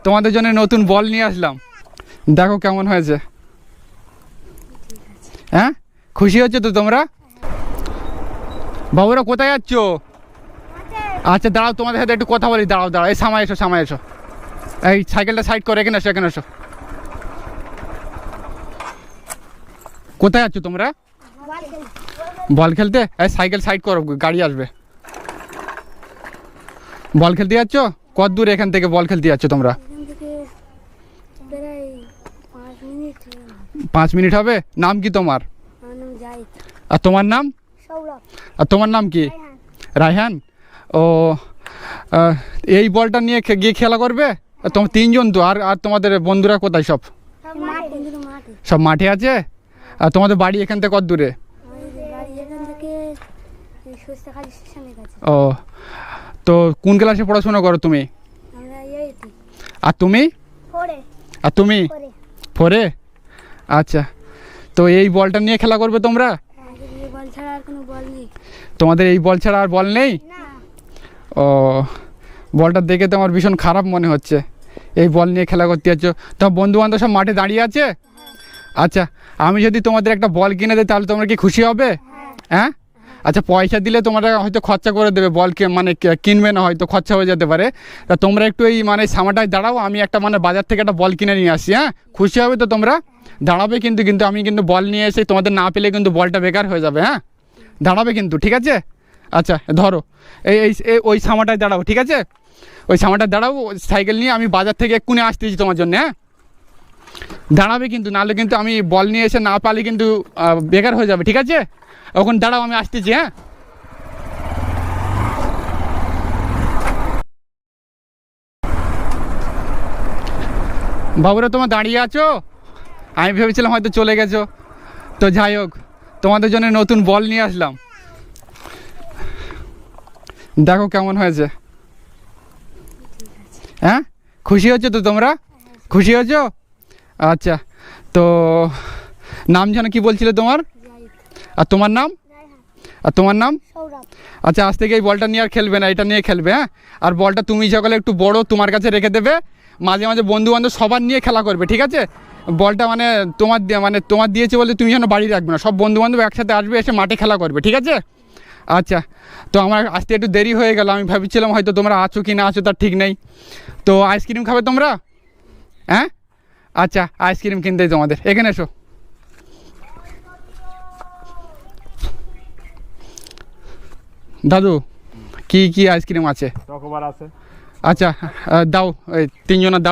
তোমাদের জন্য নতুন বল নিয়ে আসলাম, দেখো কেমন হয়েছে। হ্যাঁ, খুশি হচ্ছে তো তোমরা? বাবুরা কোথায় যাচ্ছ? আচ্ছা দাঁড়াও, তোমাদের সাথে একটু কথা বলি, দাঁড়াও দাঁড়াও, এই সামায় এসো, সামায় এসো, এই সাইকেলটা সাইড করো, এখানে এসো, এখানে এসো। কোথায় যাচ্ছ তোমরা? বল খেলতে? এই সাইকেল সাইড করো, গাড়ি আসবে। বল খেলতে যাচ্ছ? কত দূর এখান থেকে বল খেলতে যাচ্ছ তোমরা? 5 মিনিট হবে। নাম কি তোমার? আর তোমার নাম? আর তোমার নাম কি? রায়হান। ও, এই বলটা নিয়ে গিয়ে খেলা করবে? তোমার 3 জন তো, আর আর তোমাদের বন্ধুরা কোথায়? সব সব মাঠে আছে। আর তোমাদের বাড়ি এখান থেকে কত দূরে? ও, তো কোন ক্লাসে পড়াশোনা করো তুমি? আর তুমি? আর তুমি 4-এ? আচ্ছা, তো এই বলটা নিয়ে খেলা করবে তোমরা? তোমাদের এই বল ছাড়া আর বল নেই? ও, বলটা দেখে তো আমার ভীষণ খারাপ মনে হচ্ছে, এই বল নিয়ে খেলা করতে যাচ্ছ। তোমার বন্ধু বান্ধব সব মাঠে দাঁড়িয়ে আছে? আচ্ছা, আমি যদি তোমাদের একটা বল কিনে দিই তাহলে তোমরা কি খুশি হবে? হ্যাঁ, আচ্ছা, পয়সা দিলে তোমরা হয়তো খরচা করে দেবে, বল মানে কিনবে না, হয়তো খরচা হয়ে যেতে পারে। তা তোমরা একটু এই মানে সামাটায় দাঁড়াও, আমি একটা মানে বাজার থেকে একটা বল কিনে নিয়ে আসি। হ্যাঁ, খুশি হবে তো তোমরা? দাঁড়াবে কিন্তু, কিন্তু আমি কিন্তু বল নিয়ে এসে তোমাদের না পেলে কিন্তু বলটা বেকার হয়ে যাবে। হ্যাঁ, দাঁড়াবে কিন্তু, ঠিক আছে? আচ্ছা ধরো, এই এই ওই সামাটায় দাঁড়াও, ঠিক আছে? ওই সামাটায় দাঁড়াও, সাইকেল নিয়ে আমি বাজার থেকে এক্ষুনি আসতেছি তোমার জন্য। হ্যাঁ, দাঁড়াবে কিন্তু, নাহলে কিন্তু আমি বল নিয়ে এসে না পালে কিন্তু বেকার হয়ে যাবে, ঠিক আছে? ওখানে দাঁড়াও, আমি আসতেছি। হ্যাঁ, বাবুরা তোমার দাঁড়িয়ে আছো? আমি ভেবেছিলাম হয়তো চলে গেছো। তো যাই হোক, তোমাদের জন্য নতুন বল নিয়ে আসলাম, দেখো কেমন হয়েছে। হ্যাঁ, খুশি হচ্ছে তো তোমরা? খুশি হয়েছো? আচ্ছা, তো নাম যেন কি বলছিলে তোমার? আর তোমার নাম? আর তোমার নাম? আচ্ছা, আজ থেকে এই বলটা নিয়ে আর খেলবে না, এটা নিয়ে খেলবে। হ্যাঁ, আর বলটা তুমি সকালে একটু বড় তোমার কাছে রেখে দেবে, মাঝে মাঝে বন্ধু বান্ধব সবার নিয়ে খেলা করবে, ঠিক আছে? বলটা মানে তোমার দিয়েছে বলে তুমি যেন বাড়ি রাখবে না, সব বন্ধু বান্ধব একসাথে আসবে, এসে মাঠে খেলা করবে, ঠিক আছে? আচ্ছা, তো আমার আসতে একটু দেরি হয়ে গেল, আমি ভাবছিলাম হয়তো তোমরা আছো কি না আছো তার ঠিক নেই। তো আইসক্রিম খাবে তোমরা? হ্যাঁ, আচ্ছা, আইসক্রিম কিনতেই তোমাদের, এখানে এসো। দাদু, কি কি আইসক্রিম আছে? চকোবার আছে। আচ্ছা, দাও, এই 3 জনের দাও।